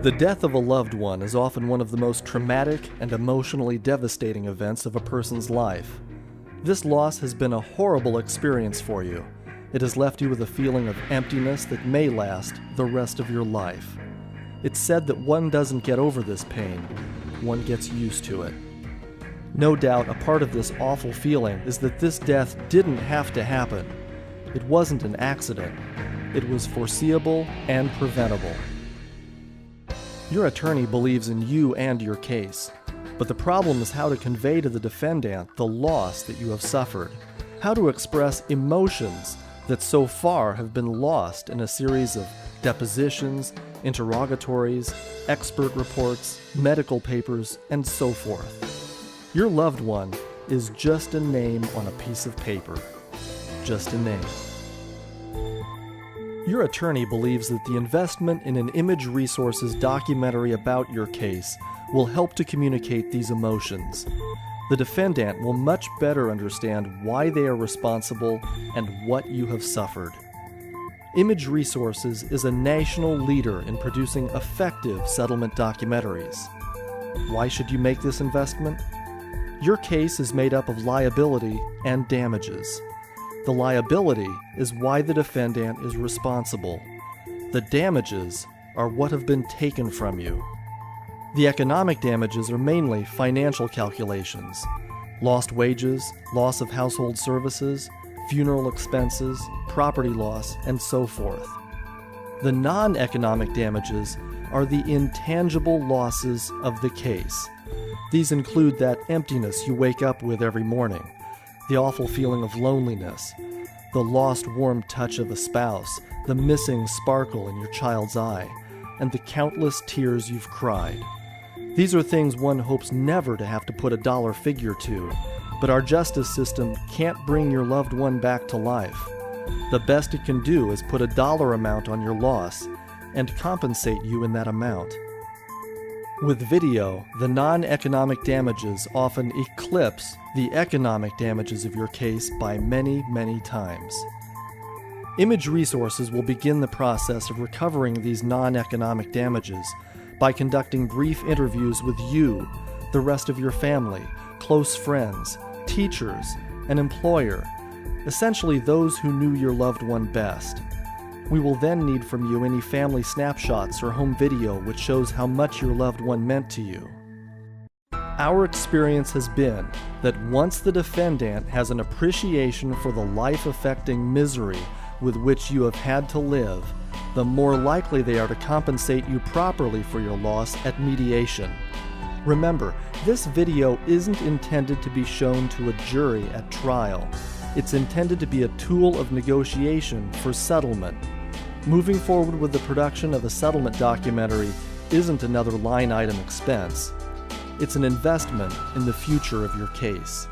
The death of a loved one is often one of the most traumatic and emotionally devastating events of a person's life. This loss has been a horrible experience for you. It has left you with a feeling of emptiness that may last the rest of your life. It's said that one doesn't get over this pain, one gets used to it. No doubt a part of this awful feeling is that this death didn't have to happen. It wasn't an accident. It was foreseeable and preventable. Your attorney believes in you and your case, but the problem is how to convey to the defendant the loss that you have suffered, how to express emotions that so far have been lost in a series of depositions, interrogatories, expert reports, medical papers, and so forth. Your loved one is just a name on a piece of paper. Just a name. Your attorney believes that the investment in an Image Resources documentary about your case will help to communicate these emotions. The defendant will much better understand why they are responsible and what you have suffered. Image Resources is a national leader in producing effective settlement documentaries. Why should you make this investment? Your case is made up of liability and damages. The liability is why the defendant is responsible. The damages are what have been taken from you. The economic damages are mainly financial calculations: lost wages, loss of household services, funeral expenses, property loss, and so forth. The non-economic damages are the intangible losses of the case. These include that emptiness you wake up with every morning, the awful feeling of loneliness, the lost warm touch of a spouse, the missing sparkle in your child's eye, and the countless tears you've cried. These are things one hopes never to have to put a dollar figure to, but our justice system can't bring your loved one back to life. The best it can do is put a dollar amount on your loss and compensate you in that amount. With video, the non-economic damages often eclipse the economic damages of your case by many, many times. Image Resources will begin the process of recovering these non-economic damages by conducting brief interviews with you, the rest of your family, close friends, teachers, an employer, essentially those who knew your loved one best. We will then need from you any family snapshots or home video which shows how much your loved one meant to you. Our experience has been that once the defendant has an appreciation for the life-affecting misery with which you have had to live, the more likely they are to compensate you properly for your loss at mediation. Remember, this video isn't intended to be shown to a jury at trial. It's intended to be a tool of negotiation for settlement. Moving forward with the production of a settlement documentary isn't another line item expense. It's an investment in the future of your case.